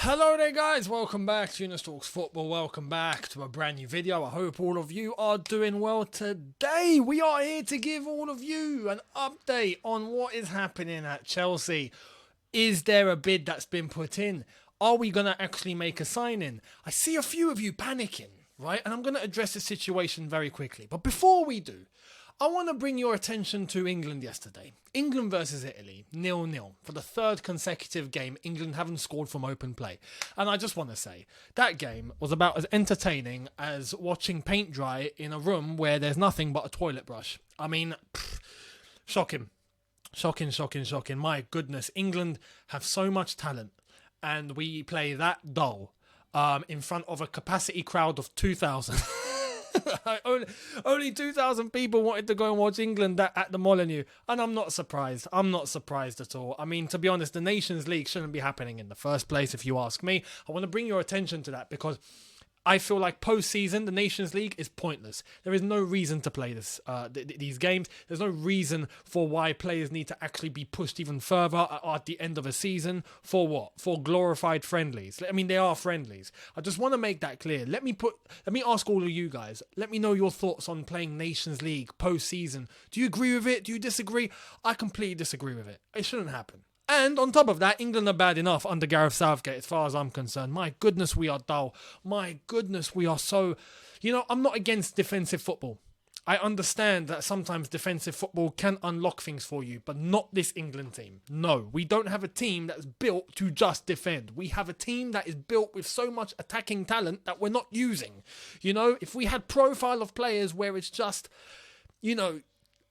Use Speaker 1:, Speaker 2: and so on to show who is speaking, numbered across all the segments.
Speaker 1: Hello there guys, welcome back to Younes Talks Football, welcome back to a brand new video. I hope all of you are doing well today. We are here to give all of you an update on what is happening at Chelsea. Is there a bid that's been put in? Are we going to actually make a signing? I see a few of you panicking, right? And I'm going to address the situation very quickly. But before we do, I want to bring your attention to England yesterday. England versus Italy, 0-0. For the third consecutive game, England haven't scored from open play. And I just want to say, that game was about as entertaining as watching paint dry in a room where there's nothing but a toilet brush. I mean, shocking. Shocking. My goodness, England have so much talent and we play that dull in front of a capacity crowd of 2,000. Only 2,000 people wanted to go and watch England at the Molineux, and I'm not surprised. I'm not surprised at all. I mean, to be honest, the Nations League shouldn't be happening in the first place, if you ask me. I want to bring your attention to that because I feel like post-season, the Nations League is pointless. There is no reason to play these games. There's no reason for why players need to actually be pushed even further at the end of a season. For what? For glorified friendlies. I mean, they are friendlies. I just want to make that clear. Let me ask all of you guys. Let me know your thoughts on playing Nations League post-season. Do you agree with it? Do you disagree? I completely disagree with it. It shouldn't happen. And on top of that, England are bad enough under Gareth Southgate as far as I'm concerned. My goodness, we are dull. My goodness, we are so... I'm not against defensive football. I understand that sometimes defensive football can unlock things for you, but not this England team. No, we don't have a team that's built to just defend. We have a team that is built with so much attacking talent that we're not using. If we had profile of players where it's just,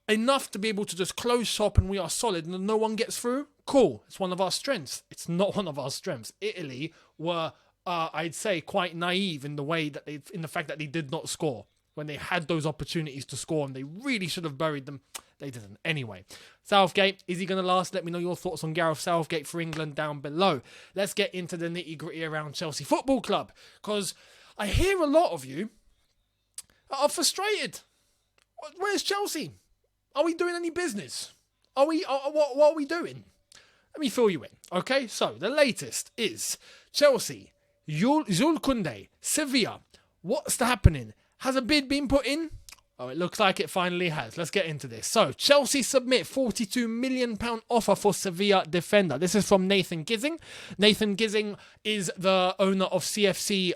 Speaker 1: enough to be able to just close shop and we are solid and no one gets through, cool. It's one of our strengths. It's not one of our strengths. Italy were, I'd say, quite naive in the fact that they did not score when they had those opportunities to score and they really should have buried them. They didn't. Anyway, Southgate, is he going to last? Let me know your thoughts on Gareth Southgate for England down below. Let's get into the nitty-gritty around Chelsea Football Club because I hear a lot of you are frustrated. Where's Chelsea? Are we doing any business? What are we doing? Let me fill you in. Okay, so the latest is Chelsea, Jules Kounde, Sevilla. What's happening? Has a bid been put in? Oh, it looks like it finally has. Let's get into this. So, Chelsea submit £42 million offer for Sevilla defender. This is from Nathan Gissing. Nathan Gissing is the owner of CFC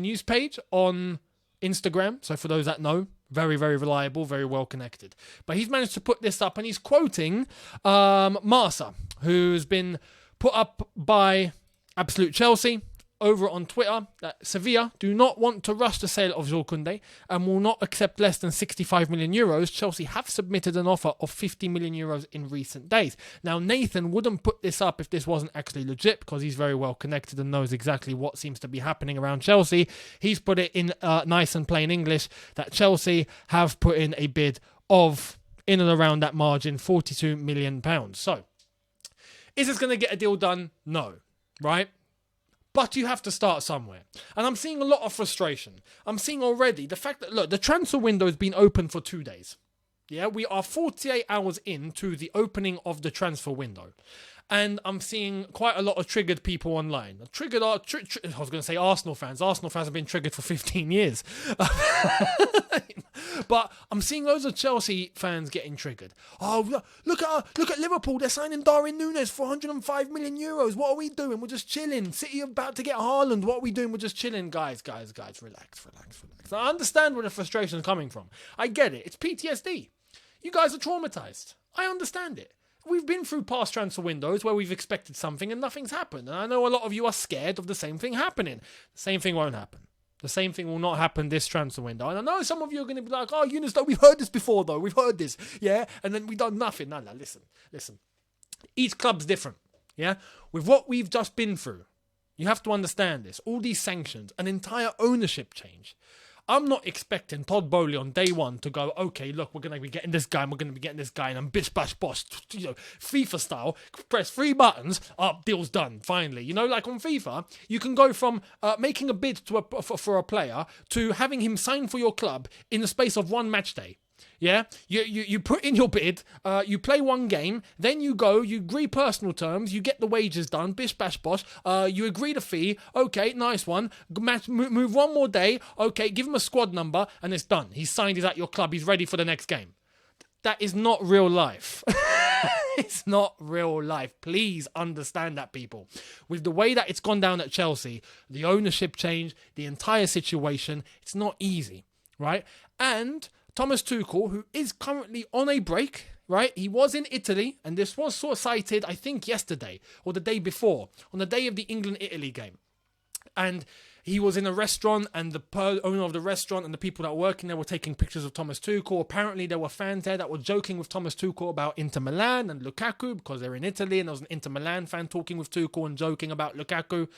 Speaker 1: News page on Instagram. So, for those that know, very, very reliable, very well connected. But he's managed to put this up and he's quoting Marsa, who's been put up by Absolute Chelsea over on Twitter that Sevilla do not want to rush the sale of Jules Kounde and will not accept less than €65 million. Chelsea have submitted an offer of €50 million in recent days. Now, Nathan wouldn't put this up if this wasn't actually legit because he's very well connected and knows exactly what seems to be happening around Chelsea. He's put it in nice and plain English that Chelsea have put in a bid of, in and around that margin, £42 million. So, is this going to get a deal done? No. Right? But you have to start somewhere. And I'm seeing a lot of frustration. I'm seeing already the fact that, look, the transfer window has been open for 2 days. Yeah, we are 48 hours into the opening of the transfer window. And I'm seeing quite a lot of triggered people online. I was going to say Arsenal fans. Arsenal fans have been triggered for 15 years. But I'm seeing loads of Chelsea fans getting triggered. Oh, look at Liverpool. They're signing Darwin Núñez for €105 million. What are we doing? We're just chilling. City about to get Haaland. What are we doing? We're just chilling. Guys, relax. I understand where the frustration is coming from. I get it. It's PTSD. You guys are traumatized. I understand it. We've been through past transfer windows where we've expected something and nothing's happened. And I know a lot of you are scared of the same thing happening. The same thing won't happen. The same thing will not happen this transfer window. And I know some of you are going to be like, oh, Younes, we've heard this before, though. We've heard this. Yeah? And then we've done nothing. No, listen. Each club's different. Yeah? With what we've just been through, you have to understand this. All these sanctions, an entire ownership change. I'm not expecting Todd Bowley on day one to go, okay, look, we're going to be getting this guy and we're going to be getting this guy and bish, bash, bosh, FIFA style, press 3 buttons, deal's done, finally. Like on FIFA, you can go from making a bid for a player to having him sign for your club in the space of one match day. Yeah, you put in your bid, you play one game, then you go, you agree personal terms, you get the wages done, bish bash bosh, you agree the fee, okay, nice one, move one more day, okay, give him a squad number, and it's done. He's signed, he's at your club, he's ready for the next game. That is not real life. It's not real life. Please understand that, people. With the way that it's gone down at Chelsea, the ownership change, the entire situation, it's not easy, right? And Thomas Tuchel, who is currently on a break, right? He was in Italy, and this was sort of cited, I think, yesterday or the day before, on the day of the England-Italy game. And he was in a restaurant, and the owner of the restaurant and the people that were working there were taking pictures of Thomas Tuchel. Apparently, there were fans there that were joking with Thomas Tuchel about Inter Milan and Lukaku because they're in Italy, and there was an Inter Milan fan talking with Tuchel and joking about Lukaku.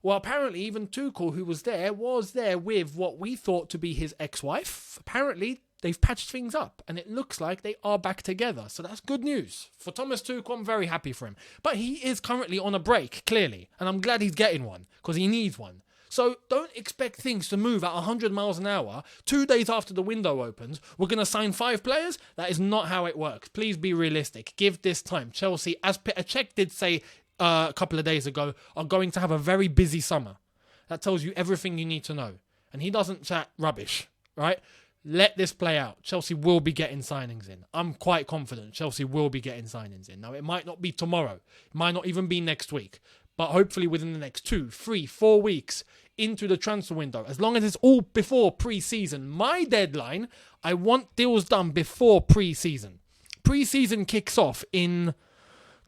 Speaker 1: Well, apparently, even Tuchel, who was there with what we thought to be his ex-wife. Apparently, they've patched things up, and it looks like they are back together. So that's good news. For Thomas Tuchel, I'm very happy for him. But he is currently on a break, clearly, and I'm glad he's getting one, because he needs one. So don't expect things to move at 100 miles an hour. 2 days after the window opens, we're going to sign 5 players? That is not how it works. Please be realistic. Give this time. Chelsea, as Petr Cech did say a couple of days ago, are going to have a very busy summer. That tells you everything you need to know. And he doesn't chat rubbish, right? Let this play out. Chelsea will be getting signings in. I'm quite confident Chelsea will be getting signings in. Now, it might not be tomorrow. It might not even be next week. But hopefully within the next 2, 3, 4 weeks into the transfer window, as long as it's all before pre-season. My deadline, I want deals done before pre-season. Pre-season kicks off in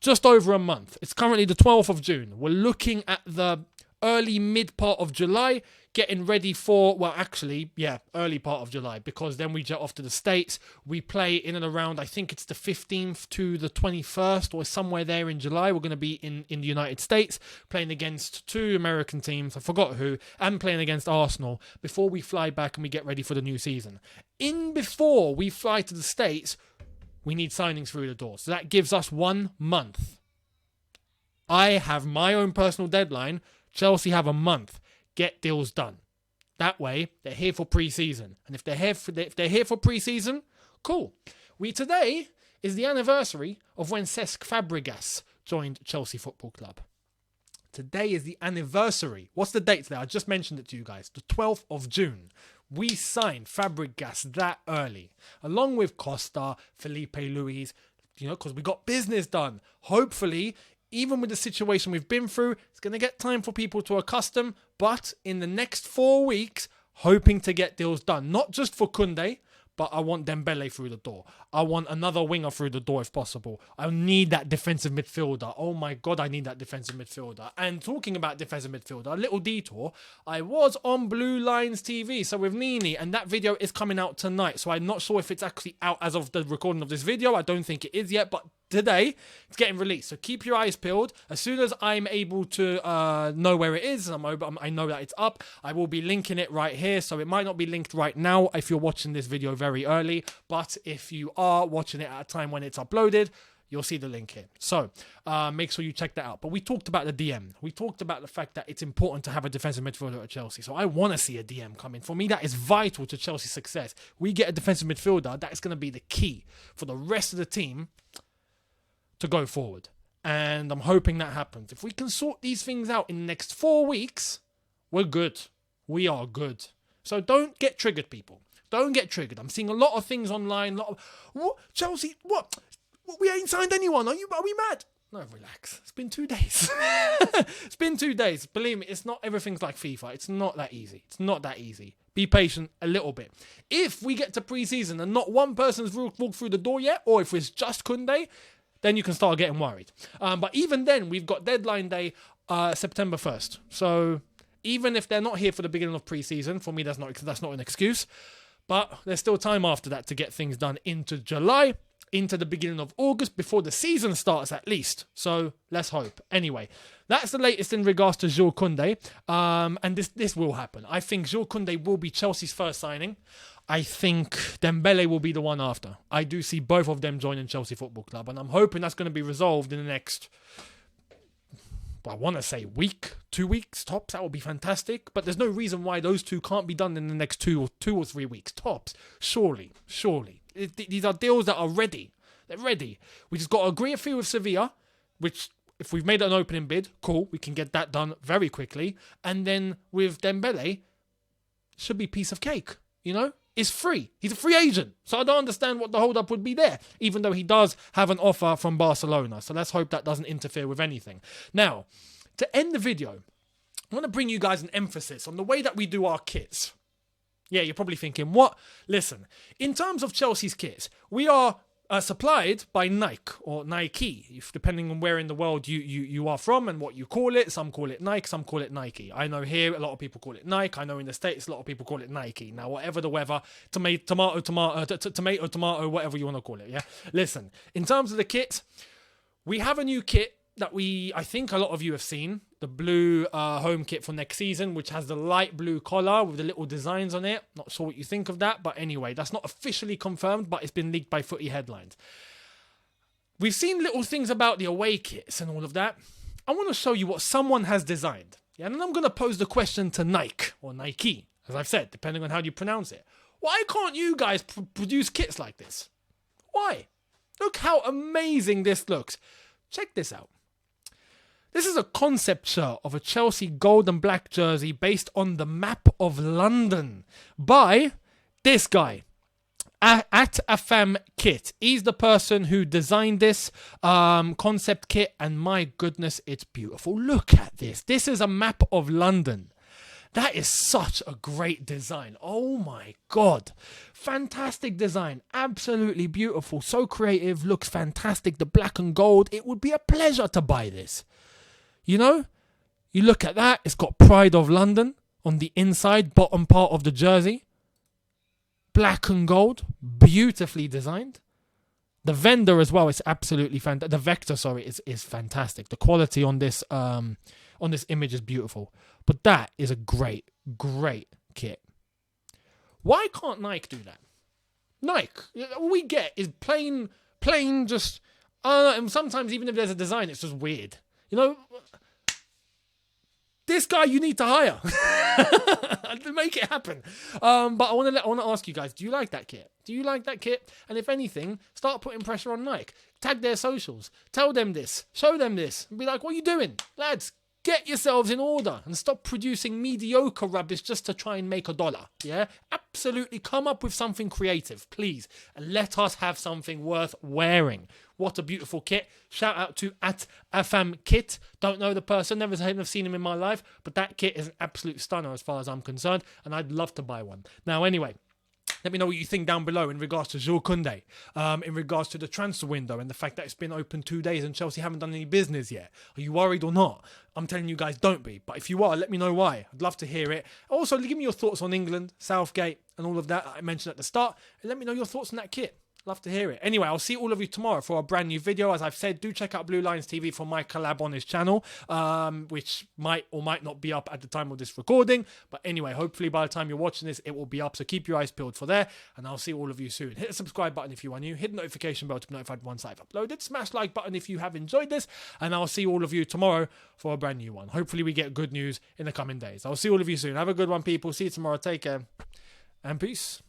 Speaker 1: just over a month. It's currently the 12th of June. We're looking at the early mid part of July, getting ready for, early part of July, because then we jet off to the States. We play in and around, I think it's the 15th to the 21st or somewhere there in July. We're going to be in the United States, playing against 2 American teams, I forgot who, and playing against Arsenal before we fly back and we get ready for the new season. Before we fly to the States, we need signings through the door. So that gives us 1 month. I have my own personal deadline. Chelsea have a month. Get deals done. That way, they're here for pre-season. And if they're here for pre-season, cool. Today is the anniversary of when Cesc Fabregas joined Chelsea Football Club. Today is the anniversary. What's the date today? I just mentioned it to you guys. The 12th of June. We signed Fabregas that early. Along with Costa, Felipe Luis, because we got business done. Hopefully, even with the situation we've been through, it's going to get time for people to accustom. But in the next 4 weeks, hoping to get deals done. Not just for Kounde, but I want Dembele through the door. I want another winger through the door if possible. I need that defensive midfielder. Oh my God, I need that defensive midfielder. And talking about defensive midfielder, a little detour. I was on Blue Lines TV, so with Nini, and that video is coming out tonight. So I'm not sure if it's actually out as of the recording of this video. I don't think it is yet, but today it's getting released, so keep your eyes peeled. As soon as I'm able to know where it is, I know that it's up, I will be linking it right here. So it might not be linked right now if you're watching this video very early, but if you are watching it at a time when it's uploaded, you'll see the link here. So make sure you check that out. But we talked about the DM. We talked about the fact that it's important to have a defensive midfielder at Chelsea. So I want to see a DM come in. For me, that is vital to Chelsea's success. We get a defensive midfielder, that is going to be the key for the rest of the team to go forward. And I'm hoping that happens. If we can sort these things out in the next 4 weeks, we're good. We are good. So don't get triggered, people. Don't get triggered. I'm seeing a lot of things online. What? Chelsea, what? We ain't signed anyone. Are we mad? No, relax. It's been 2 days. It's been 2 days. Believe me, it's not everything's like FIFA. It's not that easy. It's not that easy. Be patient a little bit. If we get to pre-season and not one person's walked through the door yet, or if it's just Kounde, then you can start getting worried. But even then, we've got deadline day September 1st. So even if they're not here for the beginning of pre-season, for me, that's not an excuse. But there's still time after that to get things done into July, into the beginning of August, before the season starts at least. So let's hope. Anyway, that's the latest in regards to Jules Kounde. And this will happen. I think Jules Kounde will be Chelsea's first signing. I think Dembele will be the one after. I do see both of them joining Chelsea Football Club, and I'm hoping that's going to be resolved in the next, I want to say week, 2 weeks tops. That would be fantastic. But there's no reason why those two can't be done in the next two or 3 weeks tops. Surely. These are deals that are ready. They're ready. We just got to agree a fee with Sevilla, which if we've made an opening bid, cool, we can get that done very quickly. And then with Dembele, should be piece of cake, you know? It's free. He's a free agent. So I don't understand what the hold-up would be there, even though he does have an offer from Barcelona. So let's hope that doesn't interfere with anything. Now, to end the video, I want to bring you guys an emphasis on the way that we do our kits. Yeah, you're probably thinking, what? Listen, in terms of Chelsea's kits, we are supplied by Nike or Nike, depending on where in the world you are from and what you call it. Some call it Nike, some call it Nike. I know here a lot of people call it Nike. I know in the States a lot of people call it Nike. Now, whatever the weather, tomato, whatever you want to call it, yeah? Listen, in terms of the kit, we have a new kit that I think a lot of you have seen, the blue home kit for next season, which has the light blue collar with the little designs on it. Not sure what you think of that, but anyway, that's not officially confirmed, but it's been leaked by Footy Headlines. We've seen little things about the away kits and all of that. I want to show you what someone has designed. Yeah, and then I'm going to pose the question to Nike, or Nike, as I've said, depending on how you pronounce it. Why can't you guys produce kits like this? Why? Look how amazing this looks. Check this out. This is a concept shirt of a Chelsea gold and black jersey based on the map of London by this guy, at Afam Kit. He's the person who designed this concept kit, and my goodness, it's beautiful. Look at this. This is a map of London. That is such a great design. Oh my God. Fantastic design. Absolutely beautiful. So creative. Looks fantastic. The black and gold. It would be a pleasure to buy this. You know, you look at that, it's got Pride of London on the inside, bottom part of the jersey. Black and gold, beautifully designed. The vendor as well is absolutely fantastic. The vector, is fantastic. The quality on this image is beautiful. But that is a great, great kit. Why can't Nike do that? Nike, all we get is plain just, and sometimes even if there's a design, it's just weird. You know, this guy you need to hire to make it happen. But I want to ask you guys: do you like that kit? Do you like that kit? And if anything, start putting pressure on Nike. Tag their socials. Tell them this. Show them this. And be like, "What are you doing, lads? Get yourselves in order and stop producing mediocre rubbish just to try and make $1. Yeah, absolutely. Come up with something creative, please, and let us have something worth wearing." What a beautiful kit. Shout out to @Afam Kit. Don't know the person, never seen him in my life, but that kit is an absolute stunner as far as I'm concerned, and I'd love to buy one. Now, anyway, let me know what you think down below in regards to Jules Kounde, in regards to the transfer window and the fact that it's been open 2 days and Chelsea haven't done any business yet. Are you worried or not? I'm telling you guys, don't be. But if you are, let me know why. I'd love to hear it. Also, give me your thoughts on England, Southgate, and all of that I mentioned at the start. And let me know your thoughts on that kit. Love to hear it. Anyway, I'll see all of you tomorrow for a brand new video. As I've said, do check out Blue Lions TV for my collab on his channel, which might or might not be up at the time of this recording. But anyway, hopefully by the time you're watching this, it will be up. So keep your eyes peeled for there, and I'll see all of you soon. Hit the subscribe button if you are new. Hit the notification bell to be notified once I've uploaded. Smash like button if you have enjoyed this, and I'll see all of you tomorrow for a brand new one. Hopefully we get good news in the coming days. I'll see all of you soon. Have a good one, people. See you tomorrow. Take care, and peace.